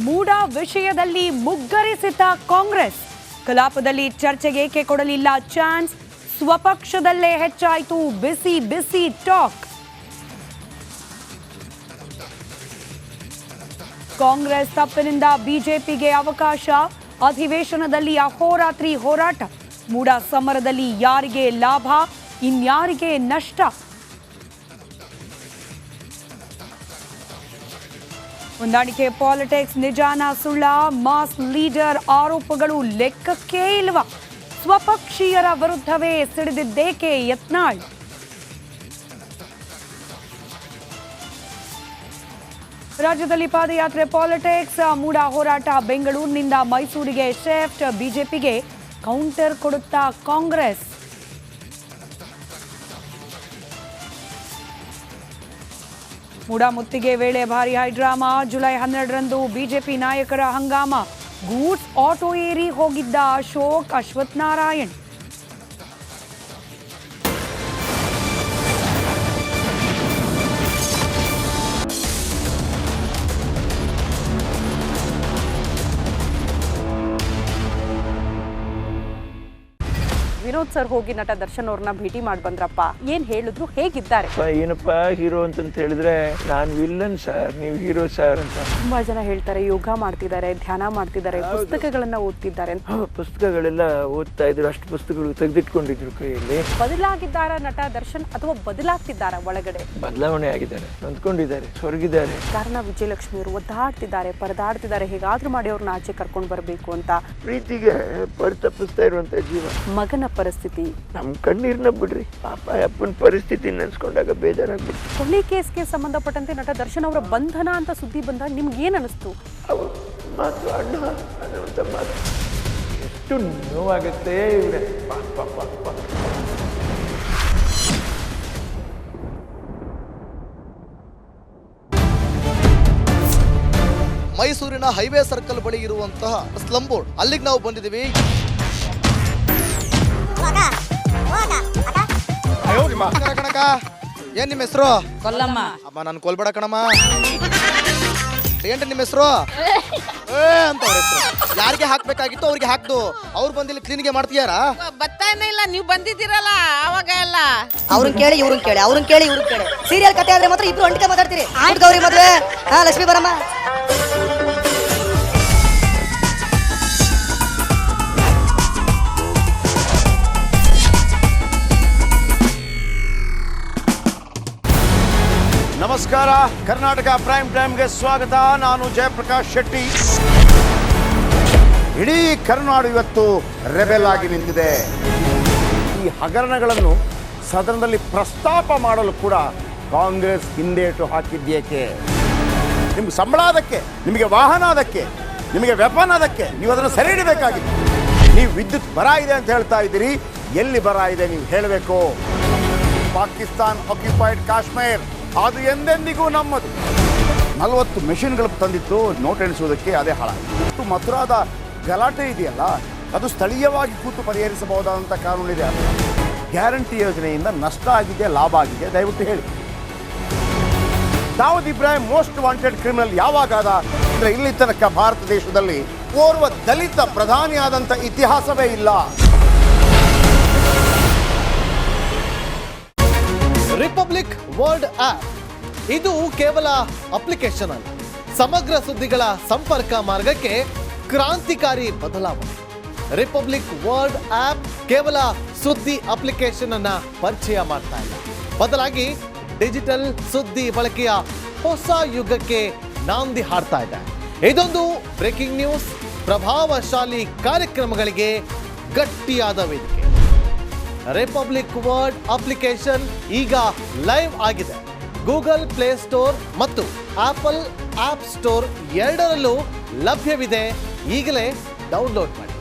ಮೂಡ ವಿಷಯದಲ್ಲಿ ಮುಗ್ಗರಿಸಿದ ಕಾಂಗ್ರೆಸ್. ಕಲಾಪದಲ್ಲಿ ಚರ್ಚೆಗೆ ಏಕೆ ಕೊಡಲಿಲ್ಲ ಚಾನ್ಸ್. ಸ್ವಪಕ್ಷದಲ್ಲೇ ಹೆಚ್ಚಾಯಿತು ಬಿಸಿ ಬಿಸಿ ಟಾಕ್. ಕಾಂಗ್ರೆಸ್ ತಪ್ಪಿನಿಂದ ಬಿಜೆಪಿಗೆ ಅವಕಾಶ. ಅಧಿವೇಶನದಲ್ಲಿ ಅಹೋರಾತ್ರಿ ಹೋರಾಟ. ಮೂಡ ಸಮರದಲ್ಲಿ ಯಾರಿಗೆ ಲಾಭ, ಇನ್ಯಾರಿಗೆ ನಷ್ಟ? ಹೊಂದಾಣಿಕೆ ಪಾಲಿಟಿಕ್ಸ್ ನಿಜಾನ ಸುಳ್ಳ? ಮಾಸ್ ಲೀಡರ್ ಆರೋಪಗಳು ಲೆಕ್ಕಕ್ಕೇ ಇಲ್ವಾ? ಸ್ವಪಕ್ಷೀಯರ ವಿರುದ್ಧವೇ ಸಿಡಿದಿದ್ದೇಕೆ ಯತ್ನಾಳ್? ರಾಜ್ಯದಲ್ಲಿ ಪಾದಯಾತ್ರೆ ಪಾಲಿಟಿಕ್ಸ್. ಮೂಡ ಹೋರಾಟ ಬೆಂಗಳೂರಿನಿಂದ ಮೈಸೂರಿಗೆ ಶಿಫ್ಟ್. ಬಿಜೆಪಿಗೆ ಕೌಂಟರ್ ಕೊಡುತ್ತಾ ಕಾಂಗ್ರೆಸ್. ಮೂಡ ಮುತ್ತಿಗೆ ವೇಳೆ ಭಾರಿ ಹೈಡ್ರಾಮಾ. ಜುಲೈ 12ರಂದು ಬಿಜೆಪಿ ನಾಯಕರ ಹಂಗಾಮ. ಗೂಡ್ಸ್ ಆಟೋ ಏರಿ ಹೋಗಿದ್ದ ಅಶೋಕ್, ಅಶ್ವಥ್ ನಾರಾಯಣ್. ವಿನೋದ್ ಸರ್ ಹೋಗಿ ನಟ ದರ್ಶನ್ ಅವ್ರನ್ನ ಭೇಟಿ ಮಾಡಿ ಬಂದ್ರಪ್ಪ. ಏನ್ ಹೇಳಿದ್ರು, ಹೇಗಿದ್ದಾರೆ? ಏನಪ್ಪ ಹೀರೋ ಅಂತ ಹೇಳಿದ್ರೆ ನಾನು ವಿಲ್ಲನ್ ಸರ್, ನೀವು ಹೀರೋ ಸರ್ ಅಂತ. ತುಂಬಾ ಜನ ಹೇಳ್ತಾರೆ ಯೋಗ ಮಾಡ್ತಿದ್ದಾರೆ, ಧ್ಯಾನ ಮಾಡ್ತಿದ್ದಾರೆ, ಪುಸ್ತಕಗಳನ್ನ ಓದ್ತಿದ್ದಾರೆ. ಪುಸ್ತಕಗಳೆಲ್ಲ ಓದ್ತಾ ಇದ್ರು, ಅಷ್ಟು ಪುಸ್ತಕಗಳು ತೆಗೆದಿಟ್ಕೊಂಡಿದ್ರು ಕೈಯಲ್ಲಿ. ಬದಲಾಗಿದ್ದಾರ ನಟ ದರ್ಶನ್ ಅಥವಾ ಬದಲಾಗ್ತಿದ್ದಾರ? ಒಳಗಡೆ ಬದಲಾವಣೆ ಆಗಿದ್ದಾರೆ, ನೊಂದ್ಕೊಂಡಿದ್ದಾರೆ, ಸ್ವರ್ಗಿದ್ದಾರೆ. ಕಾರಣ ವಿಜಯಲಕ್ಷ್ಮಿ ಅವರು ಒದ್ದಾಡ್ತಿದ್ದಾರೆ, ಪರದಾಡ್ತಿದ್ದಾರೆ, ಹೇಗಾದ್ರೂ ಮಾಡಿ ಅವ್ರನ್ನ ಆಚೆ ಕರ್ಕೊಂಡು ಬರ್ಬೇಕು ಅಂತ. ಪ್ರೀತಿಗೆ ಪರಿತಪಿಸ್ತಾ ಇರುವಂತ ಜೀವ. ಮಗನ ಪರಿಸ್ಥಿತಿ ನಮ್ ಕಣ್ಣೀರ್ನ ಬಿಡ್ರಿ, ಪಾಪ ಅಪ್ಪನ ಪರಿಸ್ಥಿತಿ ನೆನ್ಸ್ಕೊಂಡಾಗ ಬೇಜಾರಾಗ್ಬಿಡ್ತು. ಕೊಹ್ಲಿ ಕೇಸ್ಗೆ ಸಂಬಂಧಪಟ್ಟಂತೆ ನಟ ದರ್ಶನ್ ಅವರ ಬಂಧನ ಅಂತ ಸುದ್ದಿ ಬಂದಾಗ ನಿಮ್ಗೆ ಏನ್ ಅನಿಸ್ತು? ಮಾತು ಅಣ್ಣ ಅನ್ನುವಂತ ಮಾತು ಎಷ್ಟು ನೋವಾಗುತ್ತೆ ಇವ್ರೆ. ಮೈಸೂರಿನ ಹೈವೇ ಸರ್ಕಲ್ ಬಳಿ ಇರುವಂತಹ ಸ್ಲಮ್ ಬೋರ್ಡ್, ಅಲ್ಲಿಗೆ ನಾವು ಬಂದಿದ್ದೀವಿ. ಏನ್ ನಿಮ್ಮ ಹೆಸರು? ಕೊಲ್ಲಮ್ಮ. ಅಮ್ಮ ನಾನು ಕೊಲ್ಬೇಡ ಕಣಮ್ಮ. ಏನ್ರಿ ನಿಮ್ಮ ಹೆಸರು? ಅಂತ ಅವ್ರ ಹೆಸರು. ಯಾರಿಗೆ ಹಾಕ್ಬೇಕಾಗಿತ್ತು ಅವ್ರಿಗೆ ಹಾಕ್ದು. ಅವ್ರು ಬಂದಿಲ್ಲ ಕ್ಲೀನಿಗೆ ಮಾಡ್ತೀಯಾರಾ? ಬರ್ತಾನೆ ಇಲ್ಲ, ನೀವು ಬಂದಿದ್ದೀರಲ್ಲ ಅವಾಗ ಎಲ್ಲ. ಅವ್ರನ್ನ ಕೇಳಿ ಇವ್ರನ್ನ ಕೇಳಿ, ಅವ್ರನ್ನ ಕೇಳಿ ಇವ್ರನ್ನ ಕೇಳಿ. ಸೀರಿಯಲ್ ಕತೆ ಆದ್ರೆ ಮಾತ್ರ ಇಬ್ರು ಒಂಟಿಗೆ ಮಾತಾಡ್ತೀರಿ. ಗೌರಿ ಮದುವೆ, ಲಕ್ಷ್ಮಿ ಬರಮ್ಮ. ನಮಸ್ಕಾರ, ಕರ್ನಾಟಕ ಪ್ರೈಮ್ ಟೈಮ್ಗೆ ಸ್ವಾಗತ. ನಾನು ಜಯಪ್ರಕಾಶ್ ಶೆಟ್ಟಿ. ಇಡೀ ಕರ್ನಾಡು ಇವತ್ತು ರೆಬೆಲ್ ಆಗಿ ನಿಂತಿದೆ. ಈ ಹಗರಣಗಳನ್ನು ಸದನದಲ್ಲಿ ಪ್ರಸ್ತಾಪ ಮಾಡಲು ಕೂಡ ಕಾಂಗ್ರೆಸ್ ಹಿಂದೇಟು ಹಾಕಿದ್ದೇಕೆ? ನಿಮ್ಗೆ ಸಂಬಳ ಅದಕ್ಕೆ, ನಿಮಗೆ ವಾಹನ ಅದಕ್ಕೆ, ನಿಮಗೆ ವೆಪನ್ ಅದಕ್ಕೆ, ನೀವು ಅದನ್ನು ಸೆರೆ ಹಿಡಬೇಕಾಗಿತ್ತು. ನೀವು ವಿದ್ಯುತ್ ಬರ ಇದೆ ಅಂತ ಹೇಳ್ತಾ ಇದ್ದೀರಿ, ಎಲ್ಲಿ ಬರ ಇದೆ ನೀವು ಹೇಳಬೇಕು. ಪಾಕಿಸ್ತಾನ್ ಆಕ್ಯುಪೈಡ್ ಕಾಶ್ಮೀರ್ ಅದು ಎಂದೆಂದಿಗೂ ನಮ್ಮದು. 40 ಮೆಷಿನ್ಗಳು ತಂದಿತ್ತು ನೋಟ್ ಎಣಿಸುವುದಕ್ಕೆ, ಅದೇ ಹಾಳಾಗಿದೆ. ಮಥುರಾದ ಗಲಾಟೆ ಇದೆಯಲ್ಲ, ಅದು ಸ್ಥಳೀಯವಾಗಿ ಕೂತು ಪರಿಹರಿಸಬಹುದಾದಂಥ ಕಾನೂನಿದೆ. ಗ್ಯಾರಂಟಿ ಯೋಜನೆಯಿಂದ ನಷ್ಟ ಆಗಿದೆ, ಲಾಭ ಆಗಿದೆ, ದಯವಿಟ್ಟು ಹೇಳಿ. Dawood Ibrahim most wanted criminal ಯಾವಾಗಾದ ಅಂದರೆ ಇಲ್ಲಿ ತನಕ ಭಾರತ ದೇಶದಲ್ಲಿ ಓರ್ವ ದಲಿತ ಪ್ರಧಾನಿಯಾದಂಥ ಇತಿಹಾಸವೇ ಇಲ್ಲ. ರಿಪಬ್ಲಿಕ್ ವರ್ಲ್ಡ್ ಆಪ್ ಇದು ಕೇವಲ ಅಪ್ಲಿಕೇಶನ್ ಅಲ್ಲ, ಸಮಗ್ರ ಸುದ್ದಿಗಳ ಸಂಪರ್ಕ ಮಾರ್ಗಕ್ಕೆ ಕ್ರಾಂತಿಕಾರಿ ಬದಲಾವಣೆ. ರಿಪಬ್ಲಿಕ್ ವರ್ಲ್ಡ್ ಆಪ್ ಕೇವಲ ಸುದ್ದಿ ಅಪ್ಲಿಕೇಶನ್ ಅನ್ನ ಪರಿಚಯ ಮಾಡ್ತಾ ಇಲ್ಲ, ಬದಲಾಗಿ ಡಿಜಿಟಲ್ ಸುದ್ದಿ ಬಳಕೆಯ ಹೊಸ ಯುಗಕ್ಕೆ ನಾಂದಿ ಹಾಡ್ತಾ ಇದೆ. ಇದೊಂದು ಬ್ರೇಕಿಂಗ್ ನ್ಯೂಸ್, ಪ್ರಭಾವಶಾಲಿ ಕಾರ್ಯಕ್ರಮಗಳಿಗೆ ಗಟ್ಟಿಯಾದ ವೇದಿಕೆ. ರಿಪಬ್ಲಿಕ್ ವರ್ಲ್ಡ್ ಅಪ್ಲಿಕೇಶನ್ ಈಗ ಲೈವ್ ಆಗಿದೆ. ಗೂಗಲ್ ಪ್ಲೇ ಸ್ಟೋರ್ ಮತ್ತು ಆಪಲ್ ಆಪ್ ಸ್ಟೋರ್ ಎರಡರಲ್ಲೂ ಲಭ್ಯವಿದೆ. ಈಗಲೇ ಡೌನ್ಲೋಡ್ ಮಾಡಿ.